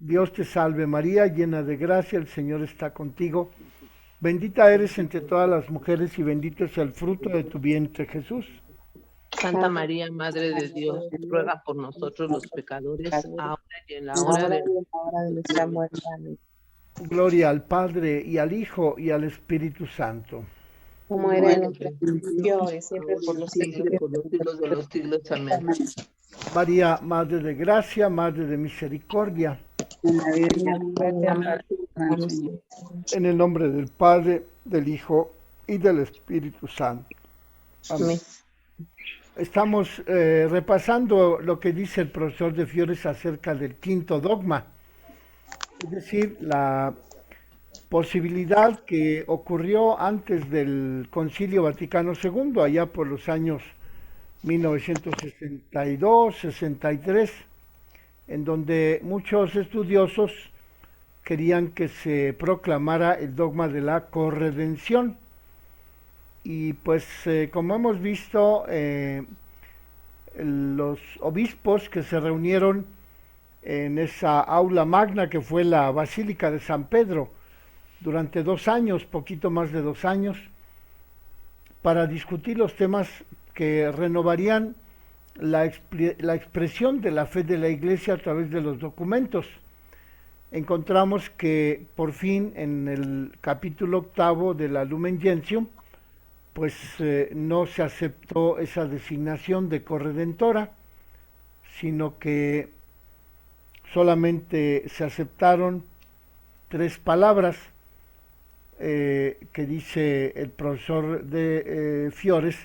Dios te salve María, llena de gracia, el Señor está contigo. Bendita eres entre todas las mujeres y bendito es el fruto de tu vientre, Jesús. Santa María, Madre de Dios, ruega por nosotros los pecadores, ahora y en la hora ahora de... y en la hora de nuestra muerte. Amén. Gloria al Padre y al Hijo y al Espíritu Santo. Como era en un principio, ahora y siempre, por los siglos Siempre por los siglos de los siglos. Amén. Amén. María, Madre de Gracia, Madre de Misericordia, en el nombre del Padre, del Hijo y del Espíritu Santo. Amén. Estamos repasando lo que dice el profesor de Fiores acerca del quinto dogma, es decir, la posibilidad que ocurrió antes del Concilio Vaticano II, allá por los años 1962-63, en donde muchos estudiosos querían que se proclamara el dogma de la corredención. Y pues como hemos visto, los obispos que se reunieron en esa aula magna que fue la Basílica de San Pedro durante 2 años, poquito más de 2 años, para discutir los temas que renovarían la expresión de la fe de la Iglesia a través de los documentos. Encontramos que por fin en el capítulo 8 de la Lumen Gentium, pues no se aceptó esa designación de corredentora, sino que solamente se aceptaron 3 palabras que dice el profesor de Fiores,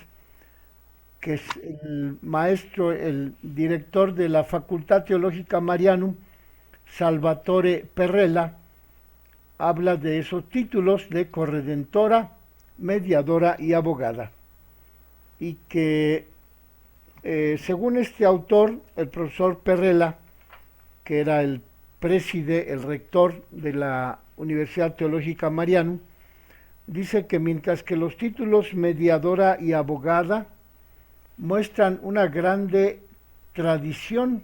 que es el maestro, el director de la Facultad Teológica Marianum, Salvatore Perrella, habla de esos títulos de corredentora, mediadora y abogada. Y que según este autor, el profesor Perrella, que era el el rector de la Universidad Teológica Marianum, dice que mientras que los títulos mediadora y abogada muestran una grande tradición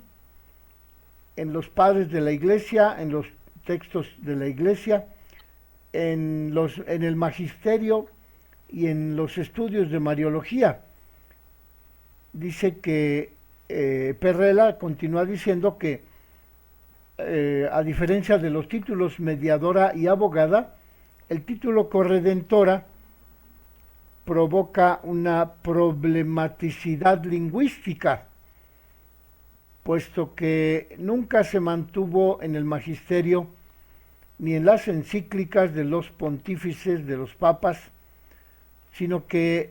en los padres de la Iglesia, en los textos de la Iglesia, en el magisterio y en los estudios de Mariología. Dice que Perrella continúa diciendo que a diferencia de los títulos mediadora y abogada, el título corredentora provoca una problematicidad lingüística, puesto que nunca se mantuvo en el magisterio ni en las encíclicas de los pontífices, de los papas, sino que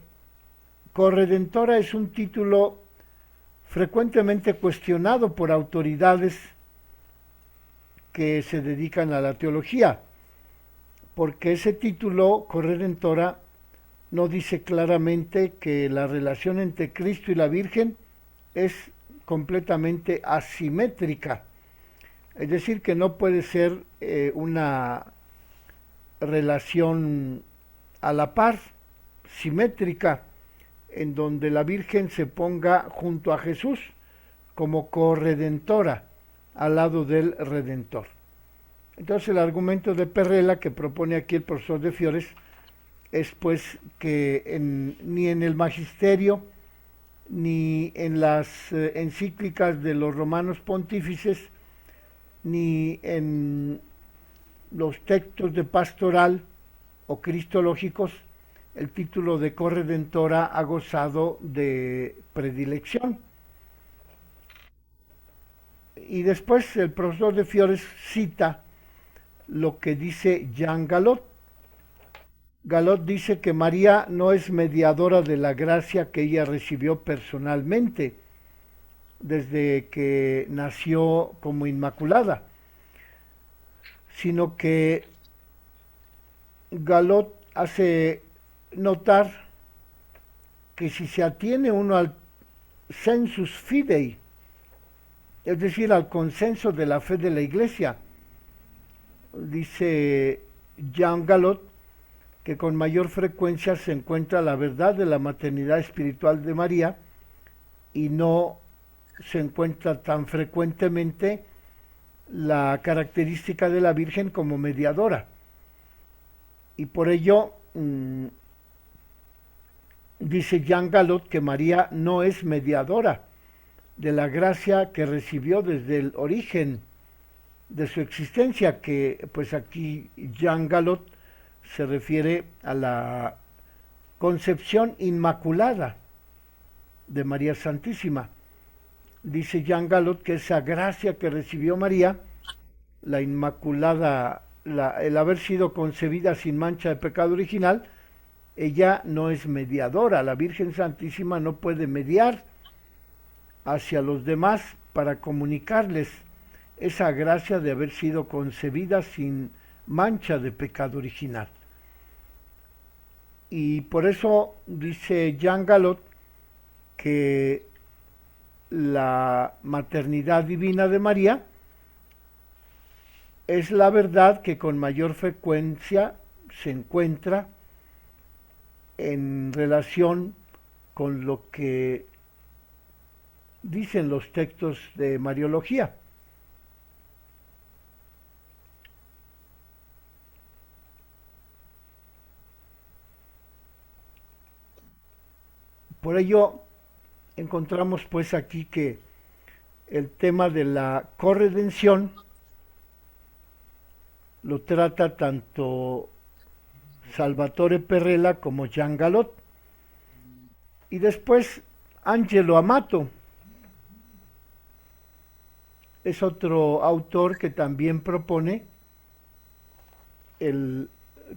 corredentora es un título frecuentemente cuestionado por autoridades que se dedican a la teología, porque ese título, corredentora, no dice claramente que la relación entre Cristo y la Virgen es completamente asimétrica, es decir, que no puede ser una relación a la par, simétrica, en donde la Virgen se ponga junto a Jesús como corredentora al lado del Redentor. Entonces el argumento de Perrella que propone aquí el profesor de Fiores es pues que ni en el magisterio ni en las encíclicas de los romanos pontífices ni en los textos de pastoral o cristológicos el título de corredentora ha gozado de predilección. Y después el profesor de Fiores cita lo que dice Jean Galot. Galot dice que María no es mediadora de la gracia que ella recibió personalmente desde que nació como Inmaculada, sino que Galot hace notar que si se atiene uno al sensus fidei, es decir, al consenso de la fe de la Iglesia, dice Jean Galot que con mayor frecuencia se encuentra la verdad de la maternidad espiritual de María y no se encuentra tan frecuentemente la característica de la Virgen como mediadora. Y por ello dice Jean Galot que María no es mediadora de la gracia que recibió desde el origen de su existencia, que pues aquí Jean Galot se refiere a la concepción inmaculada de María Santísima. Dice Jean Galot que esa gracia que recibió María, la inmaculada, el haber sido concebida sin mancha de pecado original, ella no es mediadora. La Virgen Santísima no puede mediar hacia los demás para comunicarles esa gracia de haber sido concebida sin mancha de pecado original. Y por eso dice Jean Galot que la maternidad divina de María es la verdad que con mayor frecuencia se encuentra en relación con lo que dicen los textos de Mariología. Por ello encontramos pues aquí que el tema de la corredención lo trata tanto Salvatore Perrella como Jean Galot. Y después Angelo Amato es otro autor que también propone el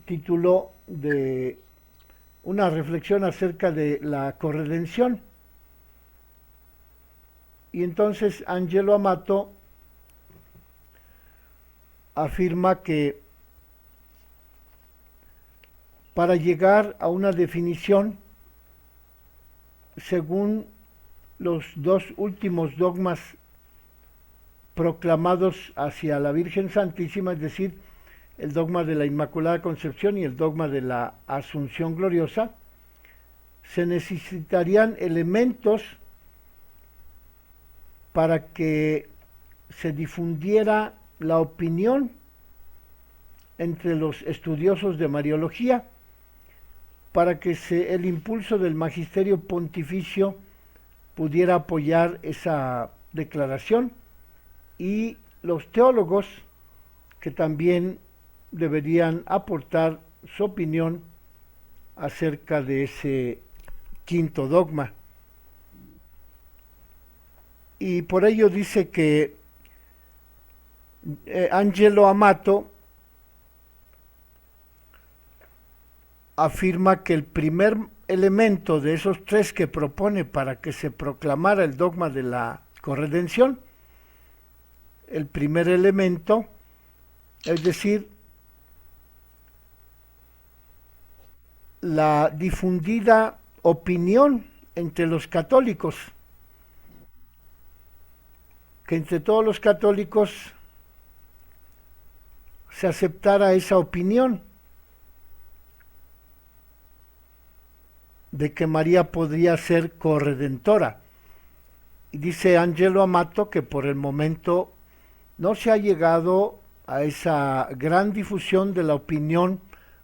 título de una reflexión acerca de la corredención. Y entonces Angelo Amato afirma que para llegar a una definición, según los dos últimos dogmas proclamados hacia la Virgen Santísima, es decir, el dogma de la Inmaculada Concepción y el dogma de la Asunción Gloriosa, se necesitarían elementos para que se difundiera la opinión entre los estudiosos de Mariología, para que el impulso del magisterio pontificio pudiera apoyar esa declaración, y los teólogos que también deberían aportar su opinión acerca de ese quinto dogma. Y por ello dice que Angelo Amato afirma que el primer elemento de esos tres que propone para que se proclamara el dogma de la corredención, el primer elemento, es decir, la difundida opinión entre los católicos, que entre todos los católicos se aceptara esa opinión de que María podría ser corredentora. Y dice Angelo Amato que por el momento no se ha llegado a esa gran difusión de la opinión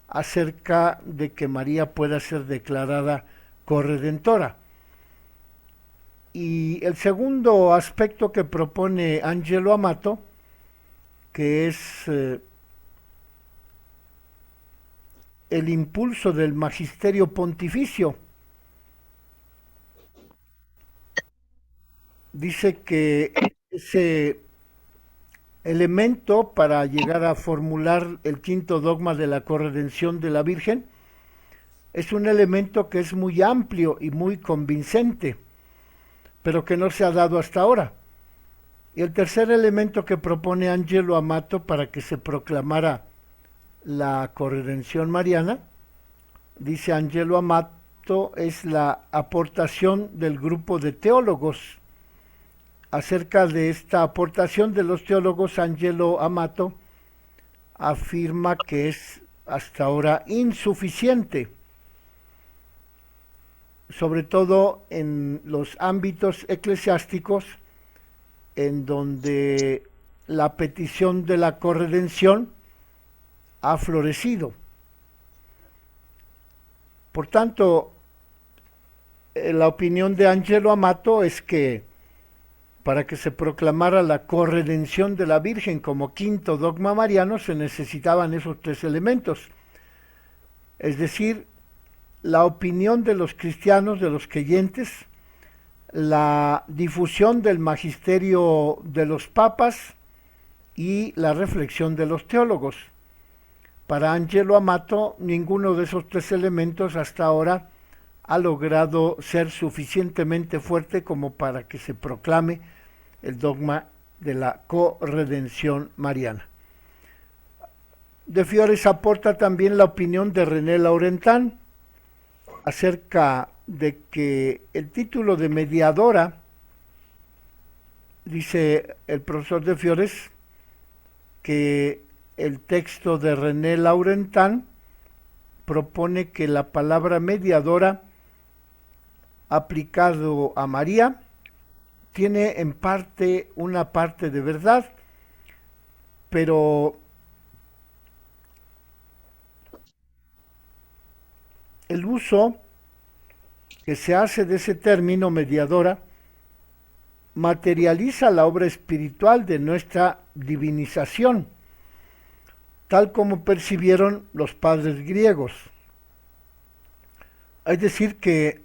acerca de que María pueda ser declarada corredentora. Y el segundo aspecto que propone Angelo Amato, que es el impulso del magisterio pontificio, dice que ese elemento para llegar a formular el quinto dogma de la corredención de la Virgen es un elemento que es muy amplio y muy convincente, pero que no se ha dado hasta ahora. Y el tercer elemento que propone Angelo Amato para que se proclamara la corredención mariana, dice Angelo Amato, es la aportación del grupo de teólogos. Acerca de esta aportación de los teólogos, Angelo Amato afirma que es hasta ahora insuficiente, sobre todo en los ámbitos eclesiásticos en donde la petición de la corredención ha florecido. Por tanto, la opinión de Angelo Amato es que para que se proclamara la corredención de la Virgen como quinto dogma mariano se necesitaban esos tres elementos. Es decir, la opinión de los cristianos, de los creyentes, la difusión del magisterio de los papas y la reflexión de los teólogos. Para Angelo Amato, ninguno de esos tres elementos hasta ahora ha logrado ser suficientemente fuerte como para que se proclame el dogma de la corredención mariana. De Fiores aporta también la opinión de René Laurentin acerca de que el título de mediadora, dice el profesor de Fiores, que el texto de René Laurentin propone que la palabra mediadora aplicado a María tiene en parte una parte de verdad, pero el uso que se hace de ese término mediadora materializa la obra espiritual de nuestra divinización, tal como percibieron los padres griegos. Es decir, que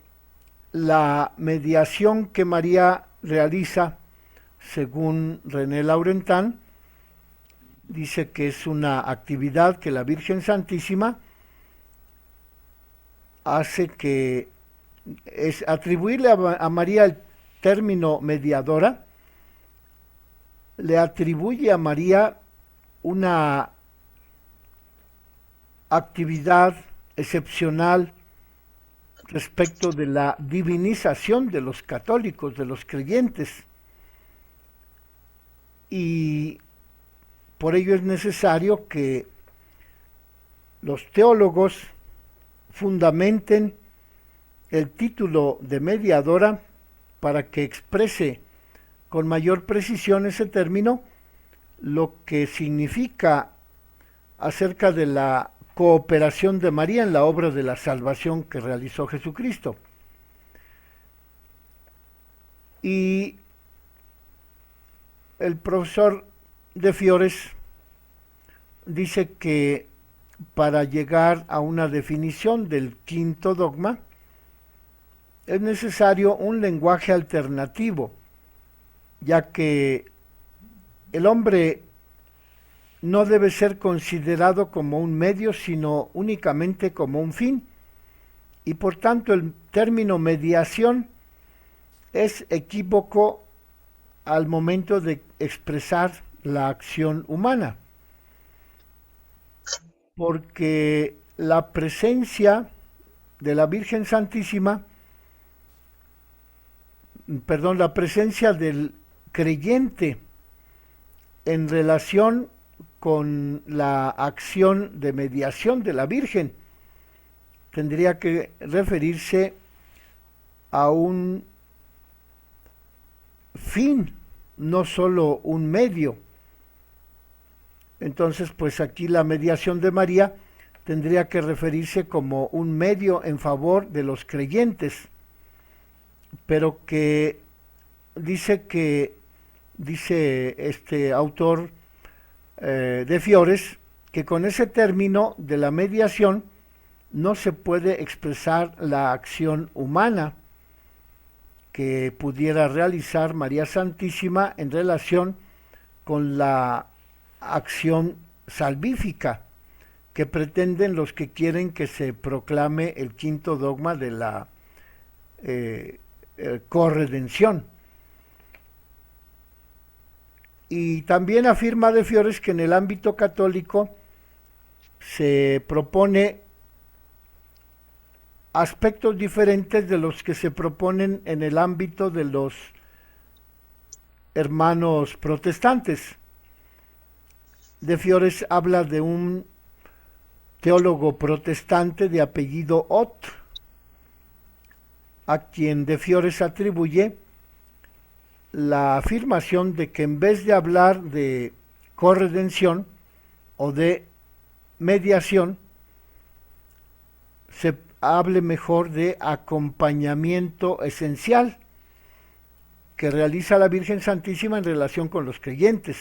la mediación que María realiza, según René Laurentin, dice que es una actividad que la Virgen Santísima hace, que es atribuirle a María el término mediadora, le atribuye a María una actividad excepcional respecto de la divinización de los católicos, de los creyentes, y por ello es necesario que los teólogos fundamenten el título de mediadora para que exprese con mayor precisión ese término, lo que significa acerca de la cooperación de María en la obra de la salvación que realizó Jesucristo. Y el profesor de Fiores dice que para llegar a una definición del quinto dogma es necesario un lenguaje alternativo, ya que el hombre no debe ser considerado como un medio, sino únicamente como un fin, y por tanto el término mediación es equívoco al momento de expresar la acción humana, porque la presencia de la Virgen Santísima, la presencia del creyente en relación con la acción de mediación de la Virgen tendría que referirse a un fin, no solo un medio. Entonces, pues aquí la mediación de María tendría que referirse como un medio en favor de los creyentes, pero que dice este autor de Fiores, que con ese término de la mediación no se puede expresar la acción humana que pudiera realizar María Santísima en relación con la acción salvífica que pretenden los que quieren que se proclame el quinto dogma de la corredención. Y también afirma de Fiores que en el ámbito católico se propone aspectos diferentes de los que se proponen en el ámbito de los hermanos protestantes. De Fiores habla de un teólogo protestante de apellido Ott, a quien de Fiores atribuye la afirmación de que en vez de hablar de corredención o de mediación, se hable mejor de acompañamiento esencial que realiza la Virgen Santísima en relación con los creyentes,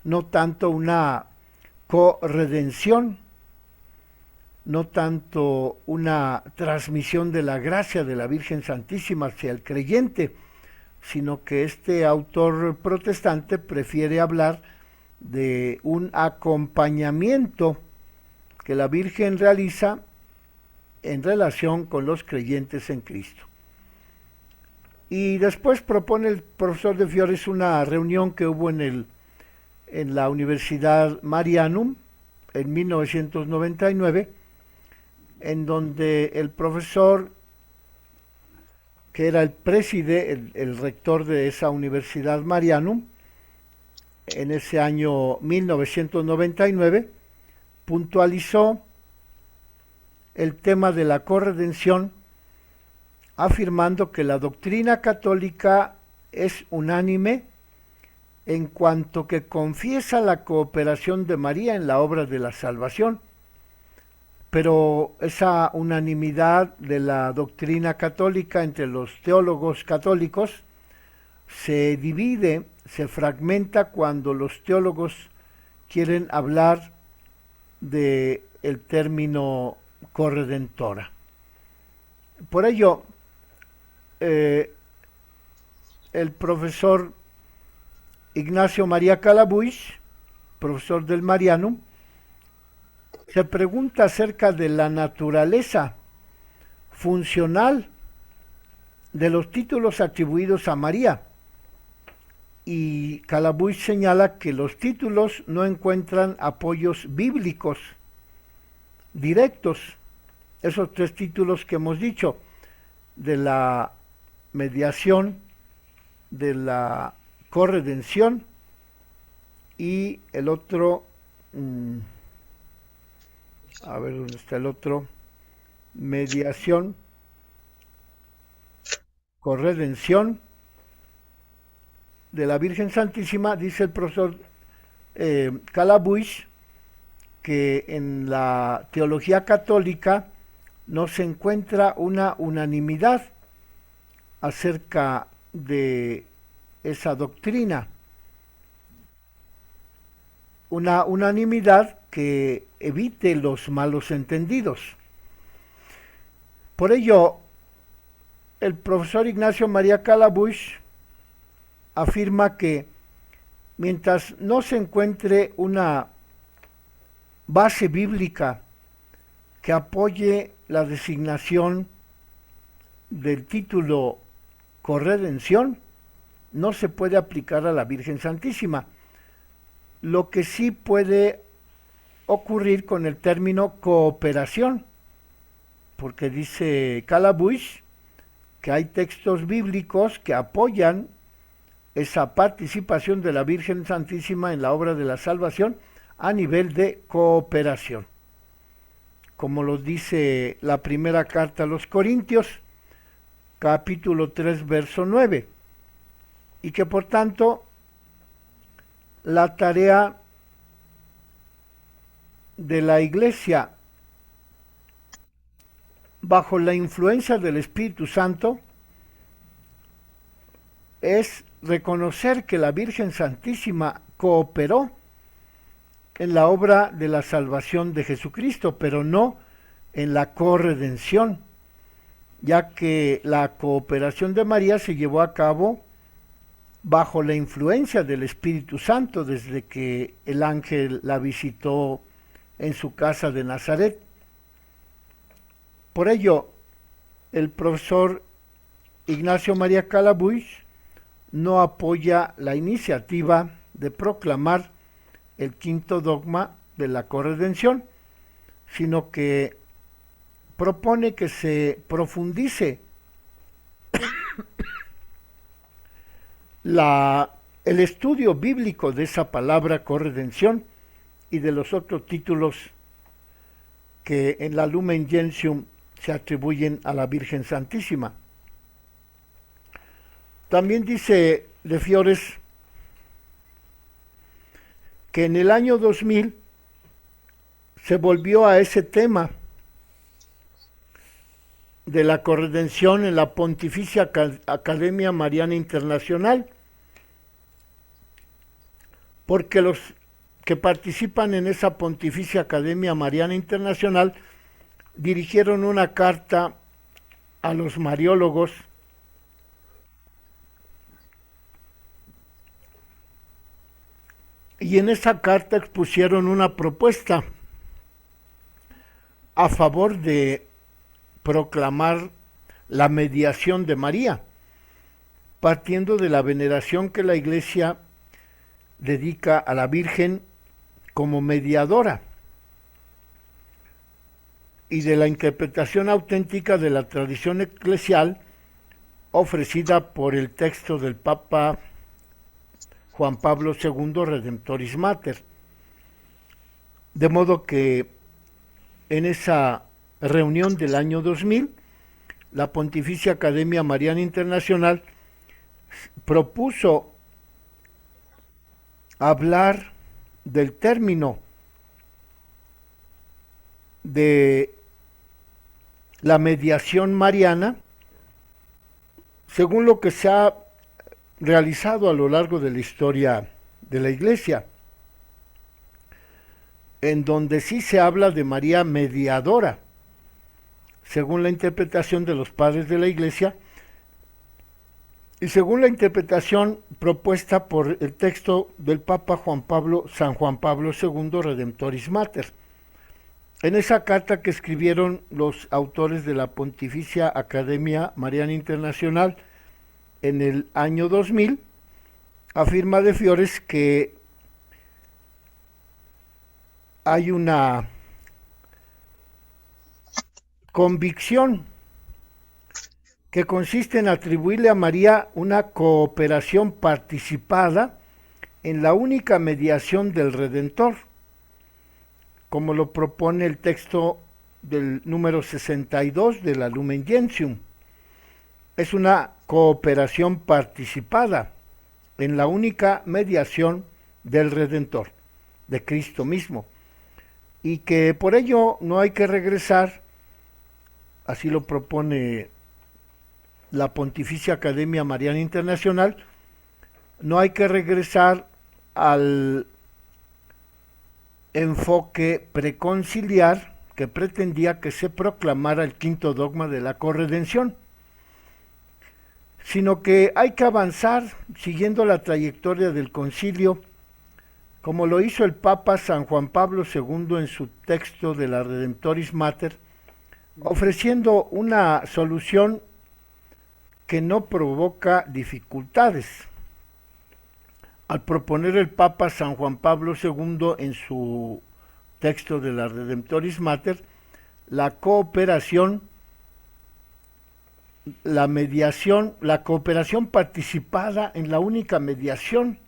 no tanto una corredención, no tanto una transmisión de la gracia de la Virgen Santísima hacia el creyente, sino que este autor protestante prefiere hablar de un acompañamiento que la Virgen realiza en relación con los creyentes en Cristo. Y después propone el profesor de Fiores una reunión que hubo en la Universidad Marianum en 1999, en donde el profesor, que era el rector de esa Universidad Marianum, en ese año 1999, puntualizó el tema de la corredención, afirmando que la doctrina católica es unánime en cuanto que confiesa la cooperación de María en la obra de la salvación, pero esa unanimidad de la doctrina católica entre los teólogos católicos se divide, se fragmenta cuando los teólogos quieren hablar de el término corredentora. Por ello, el profesor Ignacio María Calabuix, profesor del Marianum, se pregunta acerca de la naturaleza funcional de los títulos atribuidos a María, y Calabuix señala que los títulos no encuentran apoyos bíblicos directos, esos tres títulos que hemos dicho, de la mediación, de la corredención y el otro, a ver dónde está el otro, mediación, corredención de la Virgen Santísima. Dice el profesor Calabuix que en la teología católica no se encuentra una unanimidad acerca de esa doctrina, una unanimidad que evite los malos entendidos. Por ello, el profesor Ignacio María Calabuix afirma que mientras no se encuentre una base bíblica que apoye la designación del título corredención, no se puede aplicar a la Virgen Santísima. Lo que sí puede ocurrir con el término cooperación, porque dice Calabuix que hay textos bíblicos que apoyan esa participación de la Virgen Santísima en la obra de la salvación a nivel de cooperación, como lo dice la primera carta a los Corintios, capítulo 3, verso 9, y que por tanto la tarea de la Iglesia bajo la influencia del Espíritu Santo es reconocer que la Virgen Santísima cooperó en la obra de la salvación de Jesucristo, pero no en la corredención, ya que la cooperación de María se llevó a cabo bajo la influencia del Espíritu Santo desde que el ángel la visitó en su casa de Nazaret. Por ello, el profesor Ignacio María Calabuix no apoya la iniciativa de proclamar el quinto dogma de la corredención, sino que propone que se profundice el estudio bíblico de esa palabra corredención y de los otros títulos que en la Lumen Gentium se atribuyen a la Virgen Santísima. También dice de Fiores que en el año 2000 se volvió a ese tema de la corredención en la Pontificia Academia Mariana Internacional, porque los que participan en esa Pontificia Academia Mariana Internacional dirigieron una carta a los mariólogos y en esa carta expusieron una propuesta a favor de proclamar la mediación de María, partiendo de la veneración que la Iglesia dedica a la Virgen como mediadora y de la interpretación auténtica de la tradición eclesial ofrecida por el texto del Papa Juan Pablo II, Redemptoris Mater. De modo que en esa reunión del año 2000, la Pontificia Academia Mariana Internacional propuso hablar del término de la mediación mariana, según lo que se ha realizado a lo largo de la historia de la Iglesia, en donde sí se habla de María mediadora, según la interpretación de los padres de la Iglesia y según la interpretación propuesta por el texto del Papa San Juan Pablo II, Redemptoris Mater. En esa carta que escribieron los autores de la Pontificia Academia Mariana Internacional en el año 2000, afirma de Fiores que hay una convicción que consiste en atribuirle a María una cooperación participada en la única mediación del Redentor, como lo propone el texto del número 62 de la Lumen Gentium. Es una cooperación participada en la única mediación del Redentor, de Cristo mismo, y que por ello no hay que regresar, así lo propone la Pontificia Academia Mariana Internacional, no hay que regresar al enfoque preconciliar que pretendía que se proclamara el quinto dogma de la corredención, sino que hay que avanzar siguiendo la trayectoria del concilio, como lo hizo el Papa San Juan Pablo II en su texto de la Redemptoris Mater, ofreciendo una solución que no provoca dificultades. Al proponer el Papa San Juan Pablo II en su texto de la Redemptoris Mater, la cooperación, la mediación, la cooperación participada en la única mediación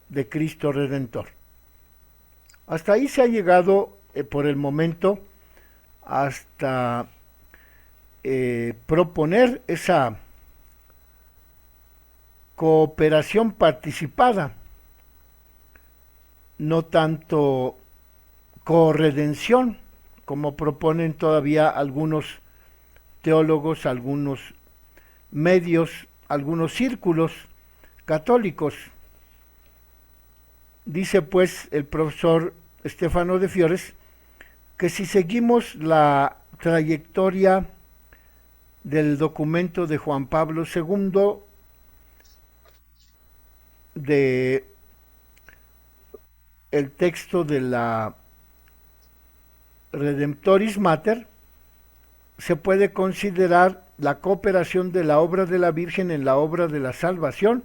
de Cristo Redentor. Hasta ahí se ha llegado por el momento hasta proponer esa cooperación participada, no tanto corredención, como proponen todavía algunos teólogos, algunos medios, algunos círculos católicos. Dice pues el profesor Stefano de Fiores que si seguimos la trayectoria del documento de Juan Pablo II, de el texto de la Redemptoris Mater, se puede considerar la cooperación de la obra de la Virgen en la obra de la salvación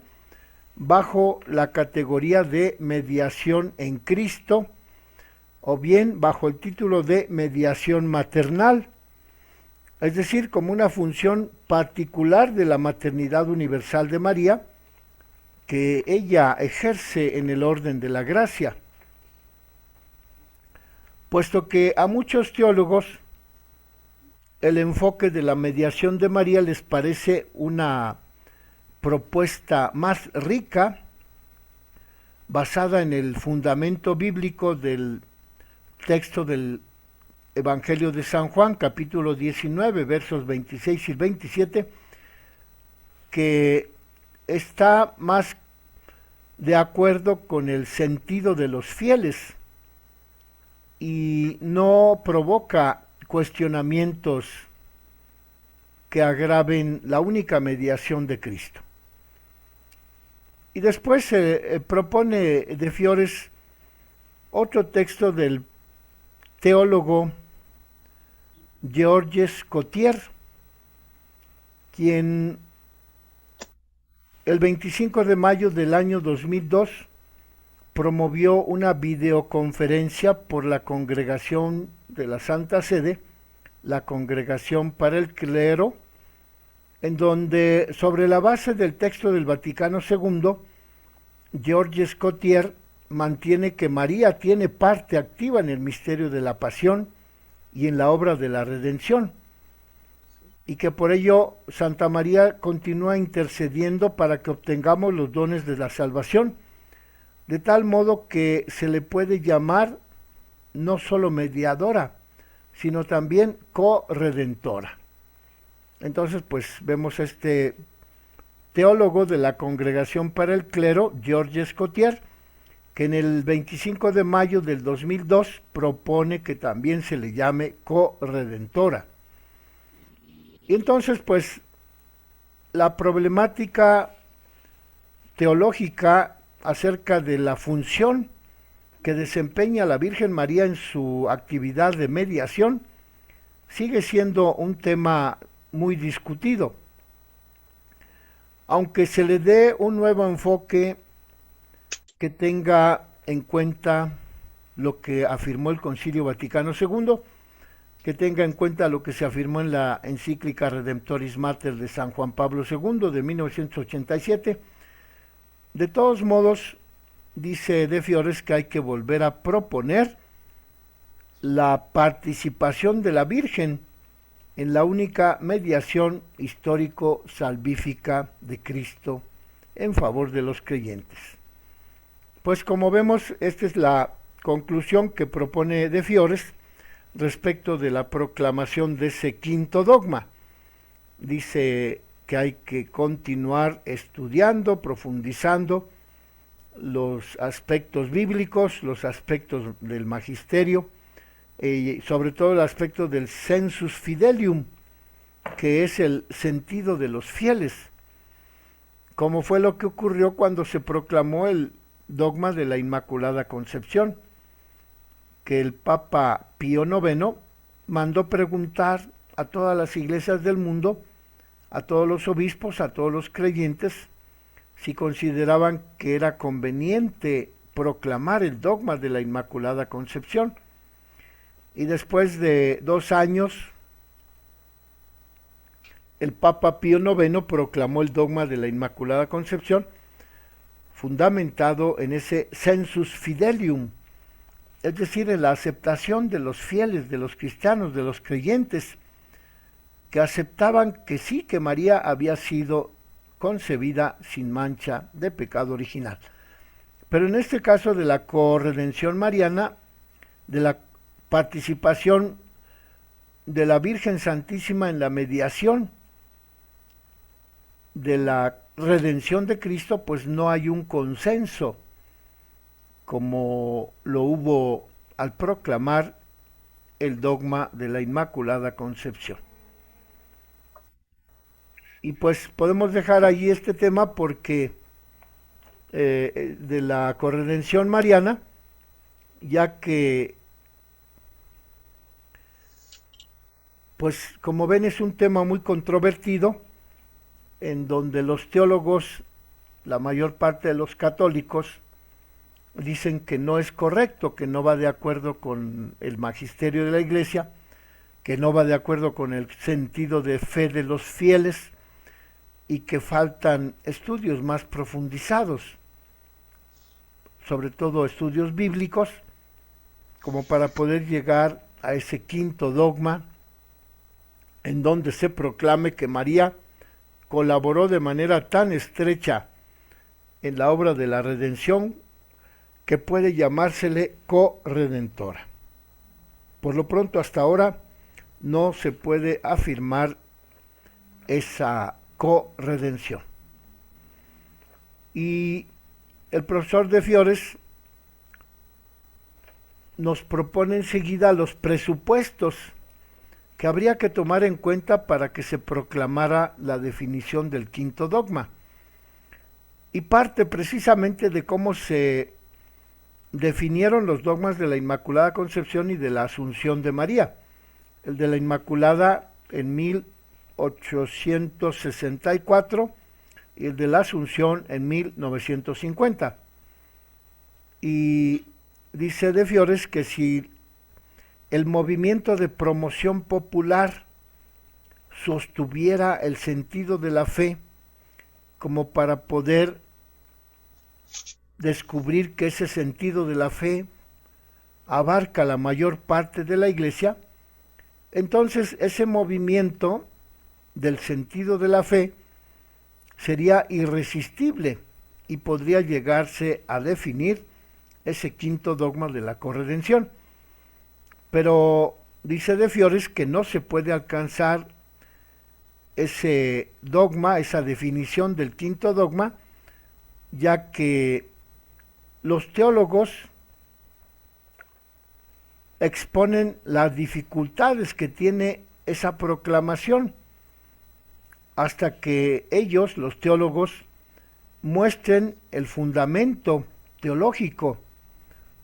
bajo la categoría de mediación en Cristo, o bien bajo el título de mediación maternal, es decir, como una función particular de la maternidad universal de María, que ella ejerce en el orden de la gracia, puesto que a muchos teólogos el enfoque de la mediación de María les parece una propuesta más rica, basada en el fundamento bíblico del texto del Evangelio de San Juan, capítulo 19, versos 26 y 27, que está más de acuerdo con el sentido de los fieles y no provoca cuestionamientos que agraven la única mediación de Cristo. Y después se propone de Fiores otro texto del teólogo Georges Cotier, quien el 25 de mayo del año 2002 promovió una videoconferencia por la Congregación de la Santa Sede, la Congregación para el Clero, en donde, sobre la base del texto del Vaticano II, Georges Cotier mantiene que María tiene parte activa en el misterio de la pasión y en la obra de la redención, y que por ello Santa María continúa intercediendo para que obtengamos los dones de la salvación, de tal modo que se le puede llamar no solo mediadora, sino también corredentora. Entonces, pues vemos este teólogo de la Congregación para el Clero, Georges Cotier, que en el 25 de mayo del 2002 propone que también se le llame corredentora. Y entonces, pues, la problemática teológica acerca de la función que desempeña la Virgen María en su actividad de mediación sigue siendo un tema muy discutido. Aunque se le dé un nuevo enfoque que tenga en cuenta lo que afirmó el Concilio Vaticano II, que tenga en cuenta lo que se afirmó en la encíclica Redemptoris Mater de San Juan Pablo II de 1987, de todos modos, dice De Fiores que hay que volver a proponer la participación de la Virgen en la única mediación histórico-salvífica de Cristo en favor de los creyentes. Pues como vemos, esta es la conclusión que propone De Fiores respecto de la proclamación de ese quinto dogma. Dice que hay que continuar estudiando, profundizando los aspectos bíblicos, los aspectos del magisterio, sobre todo el aspecto del sensus fidelium, que es el sentido de los fieles, como fue lo que ocurrió cuando se proclamó el dogma de la Inmaculada Concepción, que el Papa Pío IX mandó preguntar a todas las iglesias del mundo, a todos los obispos, a todos los creyentes, si consideraban que era conveniente proclamar el dogma de la Inmaculada Concepción. Y después de 2 años, el Papa Pío IX proclamó el dogma de la Inmaculada Concepción, fundamentado en ese sensus fidelium, es decir, en la aceptación de los fieles, de los cristianos, de los creyentes, que aceptaban que sí, que María había sido concebida sin mancha de pecado original. Pero en este caso de la corredención mariana, de la participación de la Virgen Santísima en la mediación de la redención de Cristo, pues no hay un consenso como lo hubo al proclamar el dogma de la Inmaculada Concepción. Y pues podemos dejar allí este tema porque de la corredención mariana, ya que pues como ven es un tema muy controvertido, en donde los teólogos, la mayor parte de los católicos, dicen que no es correcto, que no va de acuerdo con el magisterio de la Iglesia, que no va de acuerdo con el sentido de fe de los fieles y que faltan estudios más profundizados, sobre todo estudios bíblicos, como para poder llegar a ese quinto dogma en donde se proclame que María colaboró de manera tan estrecha en la obra de la redención que puede llamársele corredentora. Por lo pronto, hasta ahora, no se puede afirmar esa corredención. Y el profesor de Fiores nos propone enseguida los presupuestos que habría que tomar en cuenta para que se proclamara la definición del quinto dogma. Y parte precisamente de cómo se definieron los dogmas de la Inmaculada Concepción y de la Asunción de María. El de la Inmaculada en 1864 y el de la Asunción en 1950. Y dice de Fiores que si el movimiento de promoción popular sostuviera el sentido de la fe como para poder descubrir que ese sentido de la fe abarca la mayor parte de la Iglesia, entonces ese movimiento del sentido de la fe sería irresistible y podría llegarse a definir ese quinto dogma de la corredención. Pero dice de Fiores que no se puede alcanzar ese dogma, esa definición del quinto dogma, ya que los teólogos exponen las dificultades que tiene esa proclamación, hasta que ellos, los teólogos, muestren el fundamento teológico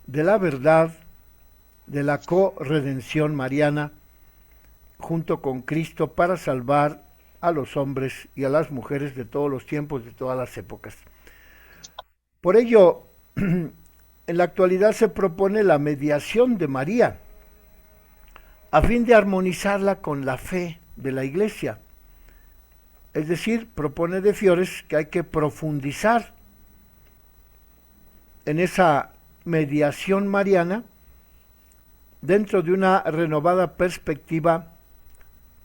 de la verdad de la corredención mariana junto con Cristo para salvar a los hombres y a las mujeres de todos los tiempos, de todas las épocas. Por ello, en la actualidad se propone la mediación de María a fin de armonizarla con la fe de la Iglesia. Es decir, propone de Fiores que hay que profundizar en esa mediación mariana dentro de una renovada perspectiva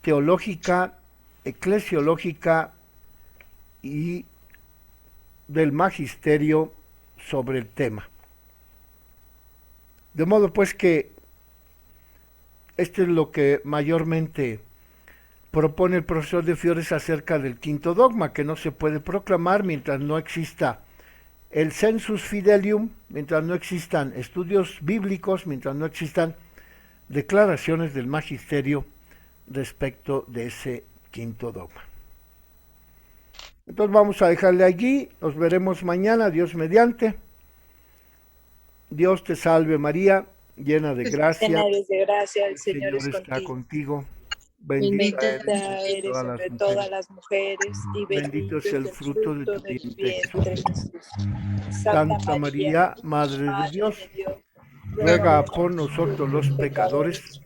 teológica, eclesiológica y del magisterio sobre el tema. De modo pues que esto es lo que mayormente propone el profesor de Fiores acerca del quinto dogma, que no se puede proclamar mientras no exista el sensus fidelium, mientras no existan estudios bíblicos, mientras no existan declaraciones del magisterio respecto de ese quinto dogma. Entonces vamos a dejarle allí, nos veremos mañana, Dios mediante. Dios te salve María, llena de gracia. Llena eres de gracia, el Señor Señor es está contigo. contigo. Bendita Bendita eres entre todas las mujeres y bendito es el fruto de tu vientre, Jesús. Santa María, Madre de Dios, ruega por nosotros los pecadores,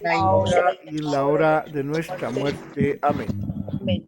ahora y en la hora de nuestra muerte. Amén. Amén.